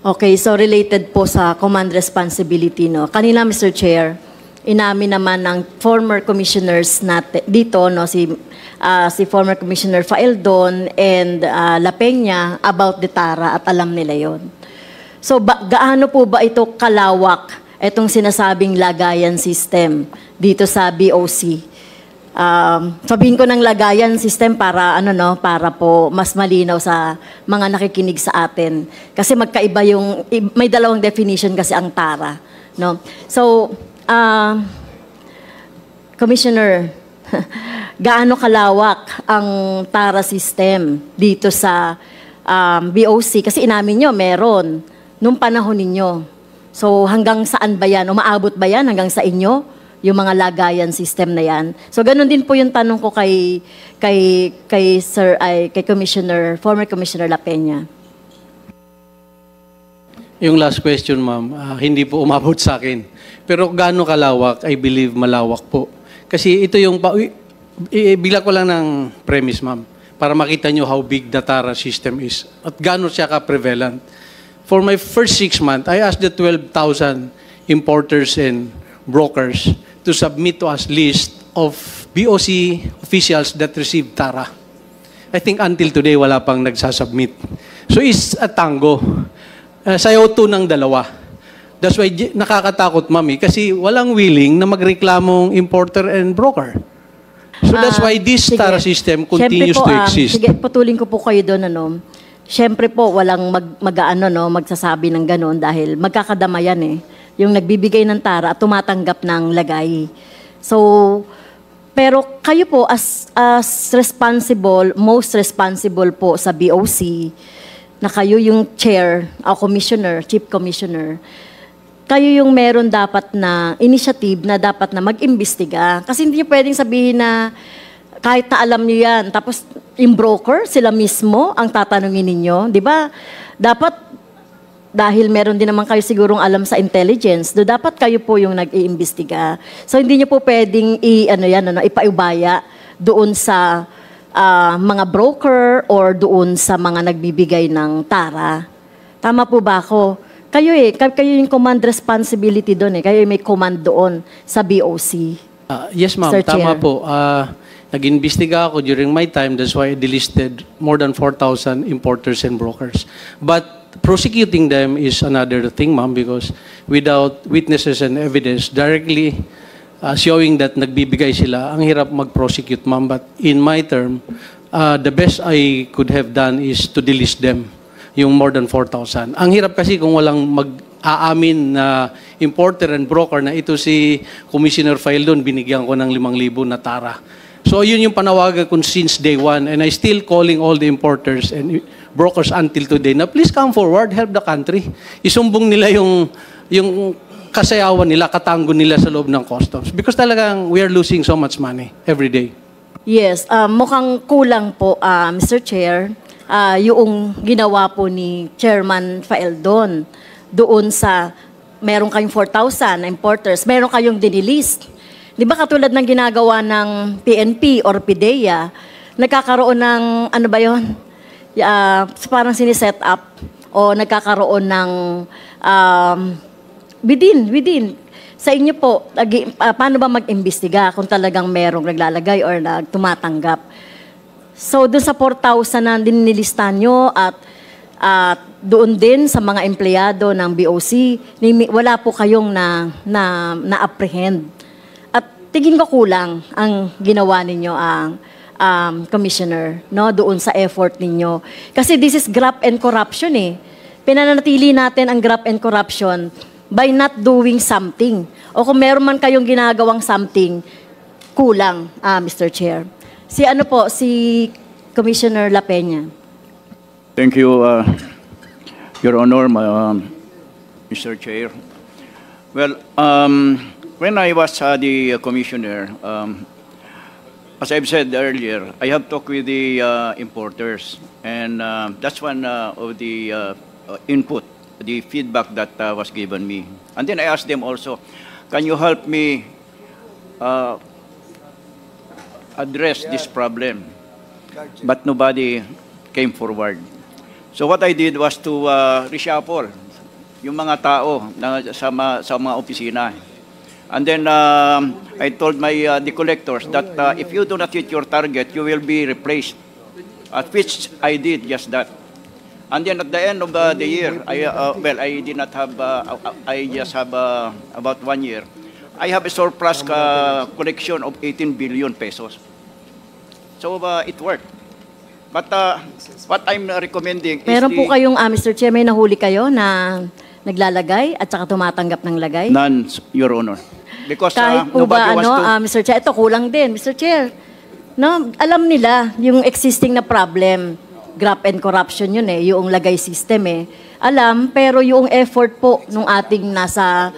Okay, so related po sa command responsibility, no? Kanina, Mr. Chair, inamin naman ng former commissioners natin dito, no, si former Commissioner Faeldon and La Peña about the TARA at alam nila yon. So gaano po ba ito kalawak itong sinasabing lagayan system dito sa BOC? Sabihin ko ng lagayan system para para po mas malinaw sa mga nakikinig sa atin. Kasi magkaiba yung may dalawang definition kasi ang TARA, no? So Commissioner, gaano kalawak ang TARA system dito sa BOC? Kasi inamin nyo, meron nung panahon ninyo. So hanggang saan ba yan? Umaabot ba yan hanggang sa inyo? Yung mga lagayan system na yan. So ganun din po yung tanong ko kay Commissioner, former Commissioner La Peña. Yung last question, ma'am, hindi po umabot sa akin. Pero gaano kalawak, I believe malawak po. Kasi ito yung, bila ko lang ng premise, ma'am, para makita nyo how big the TARA system is at gaano siya ka-prevalent. For my first 6 months, I asked the 12,000 importers and brokers to submit to us list of BOC officials that received TARA. I think until today, wala pang nagsasubmit. So it's a tango. Sayaw to ng dalawa. That's why nakakatakot, mami, kasi walang willing na magreklamong importer and broker. So that's why this TARA system continues to exist. Sige, putulin ko po kayo doon, Siyempre po, walang magsasabi ng gano'n dahil magkakadamayan yung nagbibigay ng TARA at tumatanggap ng lagay. So, pero kayo po as responsible, most responsible po sa BOC, na kayo yung chair, o commissioner, chief commissioner, kayo yung meron dapat na initiative na dapat na mag-imbestiga. Kasi hindi nyo pwedeng sabihin na kahit na alam nyo yan, tapos yung broker, sila mismo ang tatanungin ninyo. Di ba? Dapat, dahil meron din naman kayo sigurong alam sa intelligence, dapat kayo po yung nag-iimbestiga. So hindi nyo po pwedeng ipaubaya doon sa mga broker or doon sa mga nagbibigay ng TARA. Tama po ba ako? Kayo yung command responsibility doon Kayo may command doon sa BOC. Yes, ma'am. Tama po. Nag-imbestiga ako during my time. That's why I delisted more than 4,000 importers and brokers. But prosecuting them is another thing, ma'am, because without witnesses and evidence directly showing that nagbibigay sila, ang hirap mag-prosecute, ma'am. But in my term, the best I could have done is to delist them, yung more than 4,000. Ang hirap kasi kung walang mag-aamin na importer and broker na ito si Commissioner Faeldon, binigyan ko ng 5,000 na TARA. So yun yung panawagan ko since day one, and I still calling all the importers and brokers until today na please come forward, help the country. Isumbong nila yung kasayawan nila, katango nila sa loob ng customs. Because talagang we are losing so much money every day. Yes, mukhang kulang po, Mr. Chair, yung ginawa po ni Chairman Faeldon doon sa meron kayong 4,000 importers, meron kayong dinilist. Di ba katulad ng ginagawa ng PNP or PDEA, nagkakaroon ng, parang siniset up o nagkakaroon ng within. Sa inyo po, paano ba mag-imbestiga kung talagang merong naglalagay or tumatanggap? So, doon sa 4,000 na dinilistan nyo at doon din sa mga empleyado ng BOC, wala po kayong na-apprehend. At tingin ko kulang ang ginawa ninyo ang commissioner, doon sa effort ninyo. Kasi this is graft and corruption Pinanatili natin ang graft and corruption by not doing something. O kung meron man kayong ginagawang something, kulang, Mr. Chair. Si Commissioner La Peña. Thank you, Your Honor, Mr. Chair. Well, when I was the commissioner, as I've said earlier, I have talked with the importers, and that's one of the input, the feedback that was given me. And then I asked them also, can you help me address this problem? But nobody came forward. So what I did was to reshuffle yung mga tao na sa mga opisina. And then I told my the collectors that if you do not hit your target, you will be replaced. At which I did just that. And then at the end of the year, I did not have. I just have about 1 year. I have a surplus collection of 18 billion pesos. So it worked. But what I'm recommending Meron is po kayong, Mr. Chair, may nahuli kayo na naglalagay at saka tumatanggap ng lagay? none, Your Honor. Because Kahit po ba, nobody wants to... Mr. Chair, ito kulang din, Mr. Chair. No, alam nila yung existing na problem. Graft and corruption yun yung lagay system Alam, pero yung effort po nung ating nasa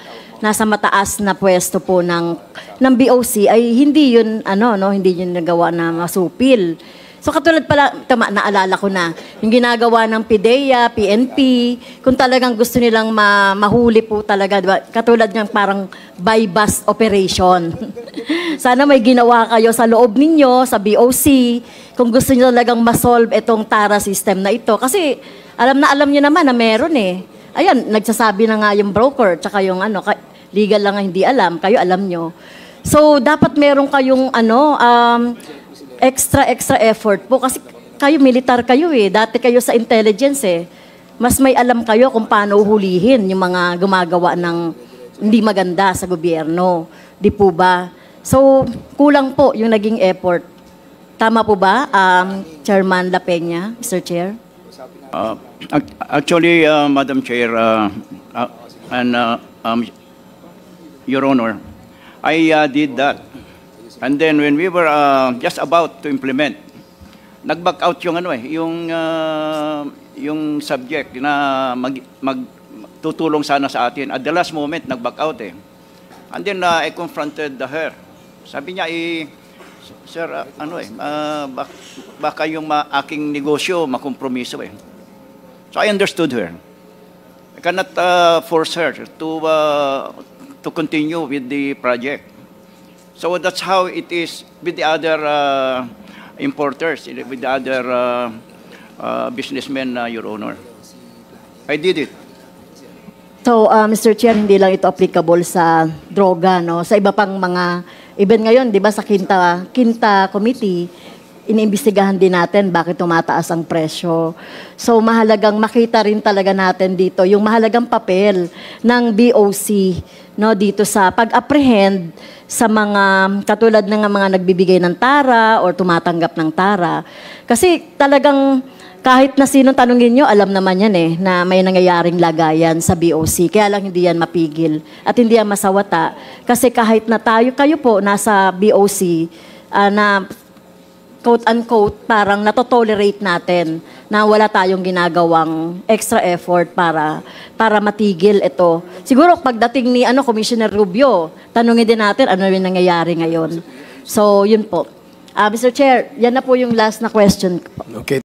mataas na pwesto po ng BOC ay hindi yun hindi yun nagawa na masupil. So katulad pala, naalala ko na, yung ginagawa ng PIDEA, PNP, kung talagang gusto nilang mahuli po talaga, diba? Katulad ng parang buy-bust operation. Sana may ginawa kayo sa loob ninyo, sa BOC, kung gusto niyo talagang masolve itong TARA system na ito. Kasi alam niyo naman na meron Ayan, nagsasabi na nga yung broker, tsaka yung legal lang hindi alam, kayo alam nyo. So dapat meron kayong extra effort po kasi kayo militar kayo dati kayo sa intelligence mas may alam kayo kung paano hulihin yung mga gumagawa ng hindi maganda sa gobyerno, di po ba? So kulang po yung naging effort. Tama po ba, Chairman La Peña, Mr. Chair? Actually, Madam Chair and Your Honor, I did that. And then when we were just about to implement, nag-back out yung yung subject na magtutulong sana sa atin. At the last moment, nag-back out And then I confronted her. Sabi niya, Sir, baka yung aking negosyo makompromiso So I understood her. I cannot force her to continue with the project. So that's how it is with the other importers, with the other businessmen, Your Honor. I did it. So, Mr. Chair, hindi lang ito applicable sa droga, Sa iba pang mga, even ngayon, di ba, sa Quinta Committee, iniimbestigahan din natin bakit tumataas ang presyo. So, mahalagang makita rin talaga natin dito yung mahalagang papel ng BOC, dito sa pag-apprehend sa mga, katulad ng mga nagbibigay ng TARA or tumatanggap ng TARA. Kasi talagang, kahit na sino tanungin nyo, alam naman yan na may nangyayaring lagayan sa BOC. Kaya lang hindi yan mapigil at hindi yan masawata. Kasi kahit na kayo po nasa BOC, na quote-unquote, parang natotolerate natin na wala tayong ginagawang extra effort para matigil ito. Siguro pagdating ni Commissioner Rubio, tanungin din natin ano yung nangyayari ngayon. So, yun po. Mr. Chair, yan na po yung last na question. Okay.